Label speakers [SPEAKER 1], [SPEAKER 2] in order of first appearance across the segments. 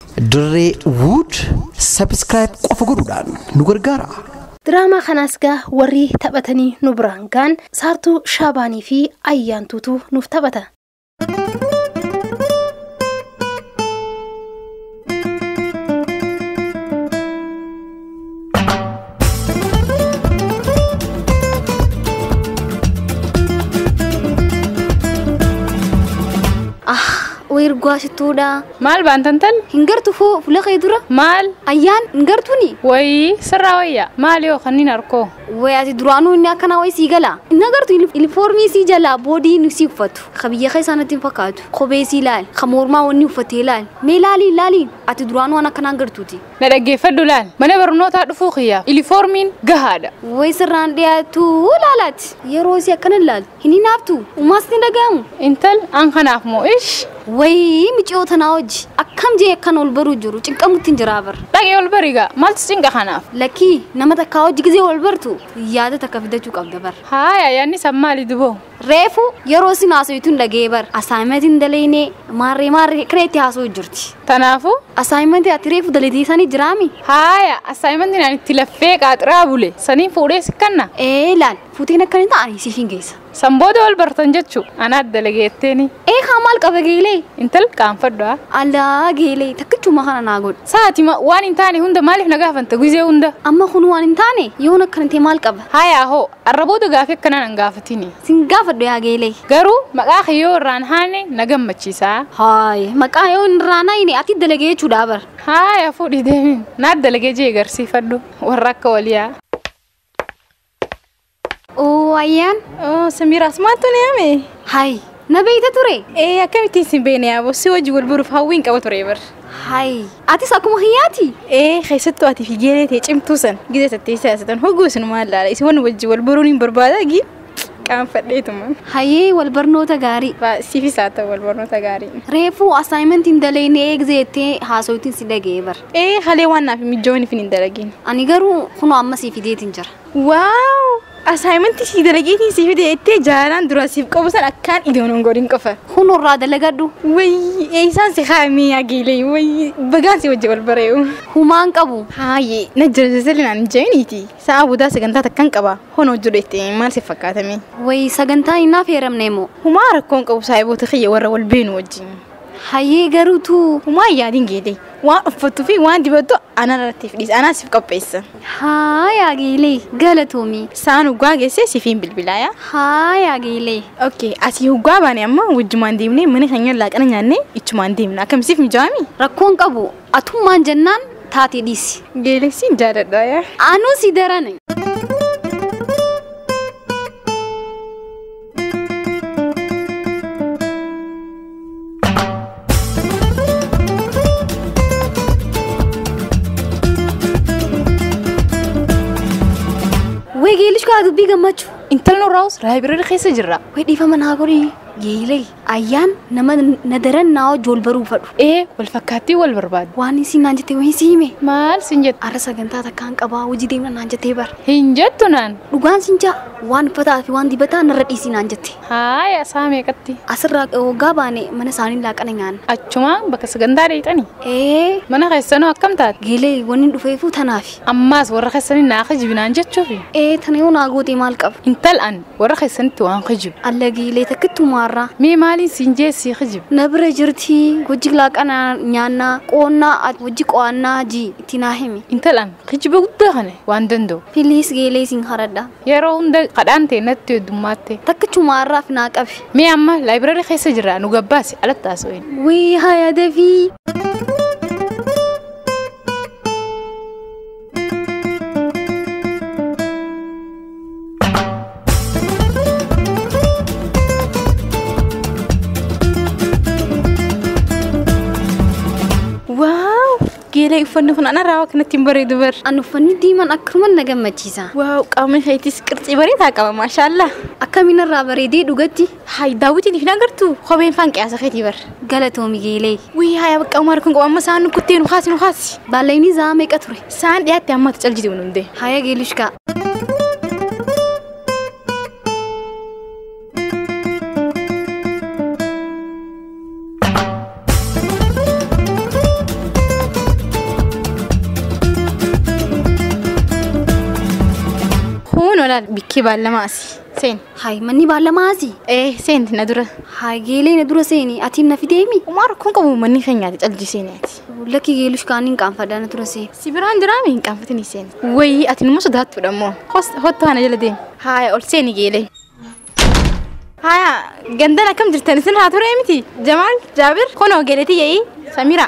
[SPEAKER 1] Dirree Wood subscribe qofa godhuudhaan nu gargaara.
[SPEAKER 2] Drama kanasga warri taphatanii nu biraan gaan Saartuu Shaabaanii fi Ayyaantuutu nuuf taphata.
[SPEAKER 3] ويرقاشتودا
[SPEAKER 4] مال بانتنتل
[SPEAKER 3] هنقرتو فوق فلا خيدرة
[SPEAKER 4] مال
[SPEAKER 3] أيان هنقرتوني
[SPEAKER 4] وي سراوية ماليو خلينا نركو
[SPEAKER 3] وياتي درانو إني أكنا وي سيجلا نقرتو الفورمي سيجلا بودي نسيب فتو خبيه خيسانة تنفكاتو خبيسي لال خمور ما وني فتيلال ميلالي لالي أتي درانو أنا كنا نقرتوتي
[SPEAKER 4] نرجع فدولال من برنوتا دفوخيا الفورمين جهاد
[SPEAKER 3] وي سران دياتو لالات يروسي أكنا لال هني نابتو وما سندقام
[SPEAKER 4] انتل أنخناف مو إيش
[SPEAKER 3] وي مجيو تناوج أكم جي كان والبرو جرو تنكم تنجرابر
[SPEAKER 4] لكن والبريجا ما تسينك خناف
[SPEAKER 3] لكي نما تكاوج جزي والبرتو ياده تكفدتو قبدبر
[SPEAKER 4] هاي يعني سمالي دبو
[SPEAKER 3] ريفو يروسي ناسو يتون لجيبر أسايمنتين دليني ماري كريتي هاسو جرتي
[SPEAKER 4] تنافو
[SPEAKER 3] أسايمنتي أتريفو دليدي ساني درامي
[SPEAKER 4] هاي أسايمنتين يعني تلفيك أترابولي سنين فوري سكنا
[SPEAKER 3] إيه لان فوتينا كنت أني سيفين جيسا
[SPEAKER 4] سنبودو والبرتنجتشو أنا الدلجيتني
[SPEAKER 3] إيه خامال كبجيلي
[SPEAKER 4] انتل كان فدوا
[SPEAKER 3] الله جيلي تكتشو ما خنا ناقول
[SPEAKER 4] ساعتي ما وان انتاني هندا مالك نجاف انت جوزي هندا
[SPEAKER 3] أما خنو وان انتاني يونا كنتي مال كب
[SPEAKER 4] هاي أهو الربودو جافك كنا نجافتيني
[SPEAKER 3] سنجافد يا جيلي
[SPEAKER 4] قرو مقاخيو رانهاني نجم متشيسا
[SPEAKER 3] هاي مقاخيو رانا يني أكيد دلجيتشو دابر
[SPEAKER 4] هاي أفودي دين ناد دلجيجي غرسي فدو وراك وليا
[SPEAKER 3] أو أيان
[SPEAKER 4] سميرة سمعتوني أمي
[SPEAKER 3] هاي نبيته تري
[SPEAKER 4] إيه كم تيسين بيني أبو سوى جوال بروف هاوين كأو تريبر
[SPEAKER 3] هاي أتي ساكم هياتي
[SPEAKER 4] إيه خيستو أتي في جيلتي كم توسن جدت التيساسة هو جوسن ما لا يسوون وجوال برونين بربادة جي كان فديتهم
[SPEAKER 3] هاي والبرنوتا غاري
[SPEAKER 4] فسيفي ساتا والبرنوتا غاري
[SPEAKER 3] ريفو أسايمنت إندليني إكزيتي هاسوتين سيدا جيبر
[SPEAKER 4] إيه خلي وانا في مجوني في ندرجين
[SPEAKER 3] أني قرو خنو أما سيفي ديتين جر
[SPEAKER 4] واو أسايمنتي سيدا لقيتني سيفي ديتي جاران دراسيب كوبسان أكان إدونون غورين كفا
[SPEAKER 3] خنو الرادة لقدو
[SPEAKER 4] وي إيسان سخامي يا جيلي وي بغانسي وجوال بريو
[SPEAKER 3] همان كابو
[SPEAKER 4] هاي نجر زلنا عن جينيتي سأبو دا سجنتا تكن كبا هونو جريتي مال سفكاتمي
[SPEAKER 3] وي سجنتا إنا فيرم نيمو
[SPEAKER 4] هما ركون كوب سايبو تخيي ورا والبين وجين
[SPEAKER 3] هاي قرو تو
[SPEAKER 4] هما يادين جيلي وان أفتو في وان دبتو أنا رتيف ليس أنا سيف كوبيس
[SPEAKER 3] هاي يا جيلي قالتومي
[SPEAKER 4] سانو قاعد سيفين بالبلايا
[SPEAKER 3] هاي يا جيلي
[SPEAKER 4] أوكي أسي هو قابني أما وجمان ديمني مني خنير لك أنا يعني إتشمان ديمنا كم سيف مجامي
[SPEAKER 3] ركون كابو أتوم مان جنان تاتي ديسي
[SPEAKER 4] جيلي سين جارد دايا
[SPEAKER 3] أنو سيدراني ويجيلش كادو بيجا ماتشو
[SPEAKER 4] انتلنو راوس لايبراري خيسة جرا
[SPEAKER 3] ويدي فمن هاقولي جيلي أيان نما ندرن ناو جول برو فدو
[SPEAKER 4] إيه والفكاتي والبرباد
[SPEAKER 3] واني سي نانجتي وين سيمي
[SPEAKER 4] مال سنجت
[SPEAKER 3] أرسا جنتا تكان كبا وجي ديمنا نانجتي بر
[SPEAKER 4] هنجتونان
[SPEAKER 3] لغان سنجا وان فتا في وان دي بتا نردي سي نانجتي
[SPEAKER 4] هاي أسامي كتي
[SPEAKER 3] أسر غاباني من ساني لاك أنيان
[SPEAKER 4] أجمع بكس غنداري تاني
[SPEAKER 3] إيه
[SPEAKER 4] من خيسانو أكم تات
[SPEAKER 3] جيلي ونين دفيفو تنافي
[SPEAKER 4] أماس ورخيساني ناخج بنانجت شوفي
[SPEAKER 3] إيه تنيو ناغوتي مالكب
[SPEAKER 4] انتل أن ورخيساني توان خجب
[SPEAKER 3] الله جيلي تكتو مرة
[SPEAKER 4] مي مالي سنجي سي خجب
[SPEAKER 3] نبرة جرتي وجيك لاك أنا نيانا قونا وجيك قوانا جي تناهمي
[SPEAKER 4] انتل أن خجب قدهني واندندو
[SPEAKER 3] فيليس جيلي سنخردا
[SPEAKER 4] يرو هند قدانتي نتو دماتي
[SPEAKER 3] تكتو مرة في ناك أفي
[SPEAKER 4] مي أما لايبراري خيسة جرا نوغباسي على التاسوين
[SPEAKER 3] وي هاي دفي
[SPEAKER 4] واو جيلي يفنفن أنا راوك نتيمبري دبر
[SPEAKER 3] أنا فني ديما أكرمن نجم مجيزا
[SPEAKER 4] واو قامن هيتي سكرتي بريتا قام ما شاء الله
[SPEAKER 3] أكمل الرابري دي دوجتي
[SPEAKER 4] هاي داوتي دي فينا قرتو خوين فانك يا سخيتي بر
[SPEAKER 3] قالتهم جيلي
[SPEAKER 4] وي هاي بقى عمركم قام مسان كنتين وخاسي
[SPEAKER 3] باليني زامك أتري
[SPEAKER 4] سان يا تيامات تجلجي من دي
[SPEAKER 3] هاي جيلش كا
[SPEAKER 4] laal bikkee baallamaasi. Seen.
[SPEAKER 3] Hai manni baallamaasi.
[SPEAKER 4] Seen na dura.
[SPEAKER 3] Hai geelee na dura seeni atiin na fideemi.
[SPEAKER 4] Umar kun qabu manni keenyaati caljiseeniati.
[SPEAKER 3] Lakki geelush kaaniin qaanfadhaa na tura seen.
[SPEAKER 4] Sibiraan jiraami hin qaanfatini seen. Wayii ati numa sodaattuudha immoo. Hottu hana jala deemi. Haaya ol seeni geelee. Haaya gandana kam jirtan isin haa ture miti. Jamaal Jaabir kunoo geeletii yaa'ii Samira.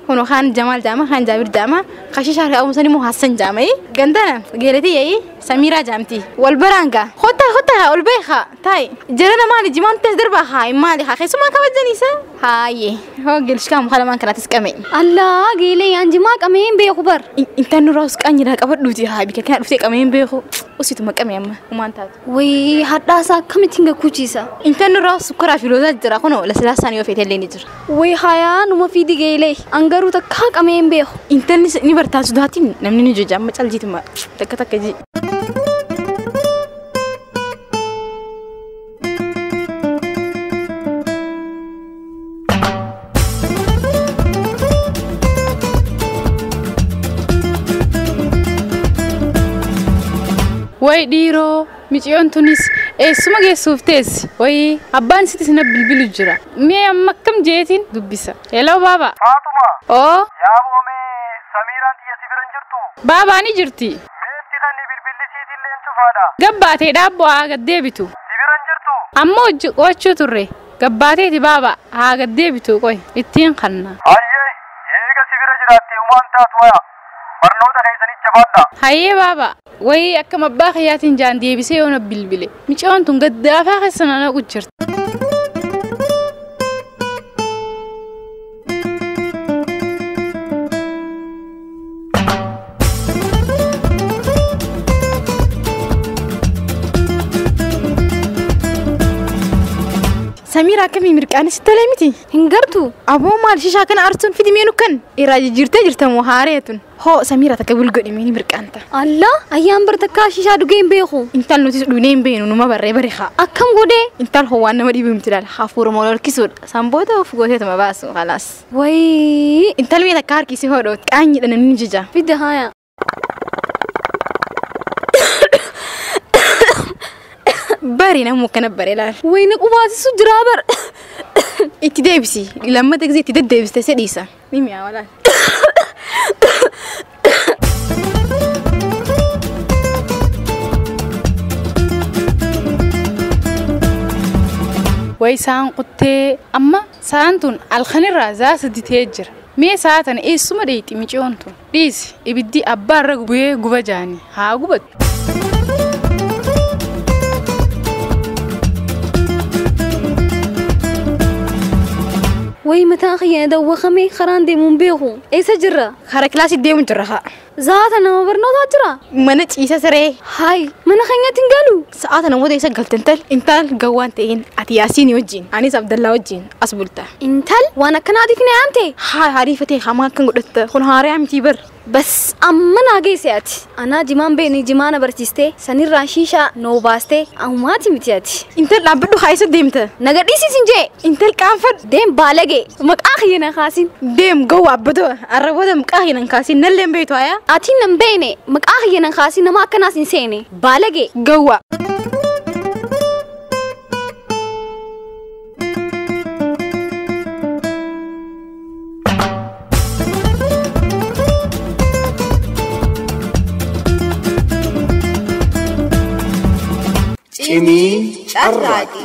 [SPEAKER 4] Kunoo kaan Jamaal jaama kaan Jaabir jaama. Kashishaa kaa uumsanii moo Hassan jaama gandana geeletii yaa'ii Samira jaamti. Wal baraanga. Hota ol beekaa taa'e. Jarana maali jimaan tes darbaa haa maali haa keessumaa kabajaniisa. Haayee hoo geelishkaa muka lamaan kanaatis qame.
[SPEAKER 3] Allah geelee yaan jimaa qameen beeku bar.
[SPEAKER 4] Intaan nurraa us qaanyidhaa qabadhuuti haa bika kana dhuftee qameen beeku. Usituma qame amma umaan taatu.
[SPEAKER 3] Wayii hadhaasaa akkamitti hin gakkuchiisa.
[SPEAKER 4] Intaan nurraa sukkaraa fi lootaa jira kunoo lasilaasaan yoo feete illee ni jira.
[SPEAKER 3] Wayii hayaa numa fiidi geelee angaruu takkaa qameen beeku.
[SPEAKER 4] Intaan ni bartaasu daatiin namni ni jojja amma caljiituma takka ji.
[SPEAKER 5] Way dhiiroo miciyoon tunis eessuma geessuuf teessi wayii abbaan sitti sina bilbilu jira mee amma akkam jeetiin dubbisa hello baaba
[SPEAKER 6] Faatuma
[SPEAKER 5] yaabomee
[SPEAKER 6] Samiiraan xiyya sibiran jirtu
[SPEAKER 5] baabaa ni jirti
[SPEAKER 6] meetti kan bilbilisiitiin leen cufaadha
[SPEAKER 5] gabbaatee dhaabboo haa gaddeebitu
[SPEAKER 6] sibiran jirtu
[SPEAKER 5] ammoo qochuu turre gabbaateeti baaba haa gaddeebitu qoy ittiin kanna
[SPEAKER 6] hayyee eega sibira jiraatte umaan taatu waya barnoota keessanii jabaadha
[SPEAKER 5] hayyee baaba wayii akkam abbaa kiyyaatiin jaan deebisee yoona bilbile micoon tun gaddaafaa keessana naqu jirti.
[SPEAKER 4] Samira kami mirqaanis tolee miti.
[SPEAKER 3] Hin gartuu.
[SPEAKER 4] Aboo maal shishaa kana arsuun fidi meenu kan irraa jirtamoo haareetun. Hoo Samira takka bulgodhi meeni mirqaanta.
[SPEAKER 3] Allah ayyaan bar takkaa shishaa dhugee hin beeku.
[SPEAKER 4] Intal nuti dhugee hin beenu numa barree bareeqa.
[SPEAKER 3] Akkam godhee.
[SPEAKER 4] Intal hoo waan nama dhiibu miti laal hafuura moo lolkisuudha. Samboota of gooteetuma baasu khalaas.
[SPEAKER 3] Wayii.
[SPEAKER 4] Intal mee takka harkisii hodhoot qaanyiidha namni jija.
[SPEAKER 3] Fidda haaya.
[SPEAKER 4] Bari namu kana bare laal.
[SPEAKER 3] Wayna qubaasisu jiraa bar.
[SPEAKER 4] Itti deebisi lammata gisee itti deddeebiste sedhiisa. Mimi yaa walaal.
[SPEAKER 5] way saan quttee amma saantun alkhanirraa zaasaditee jira mee saatan eessuma dheeyti micoon tun dhiisi ibiddi abbaarra bu'ee guba jaani haa gubatu.
[SPEAKER 3] Way mataa khiyana dawwaqamee karaan deemuun beeku eessa jirra
[SPEAKER 4] Kara kilaasii deemu jirra haa.
[SPEAKER 3] zaata nama barnootaa jira
[SPEAKER 4] Mana ciisa siree.
[SPEAKER 3] hay mana keenyatti hin galu
[SPEAKER 4] Sa'aata namoota isa galtantal intal gawwaan ta'een ati Yaasiin wajjin anis Abdallaa wajjin as bulta.
[SPEAKER 3] intal waan akkanaatiif na yaamte
[SPEAKER 4] Haa hariifatee hamaa kan godhatta kun haaraa miti bar.
[SPEAKER 3] bas amma naa geesse ati anaa jimaan beeni jimaana barsiistee sanirraa shiishaa noo baastee ammaati miti ati
[SPEAKER 4] Intal dhaabbadhu haa isa deemta.
[SPEAKER 3] naga dhiisisin jee
[SPEAKER 4] Intal qaanfadhu.
[SPEAKER 3] deem baalagee maqaa kiyyana kaasin
[SPEAKER 4] Deem gawwa abbatoo arraboota maqaa hinan kaasin nalleen beeytu hayaa.
[SPEAKER 3] ati nan beene maqaa kiyyana kaasin nama akkanaas hin seene baalagee
[SPEAKER 4] Gawwa.
[SPEAKER 1] Cimii carraaqi.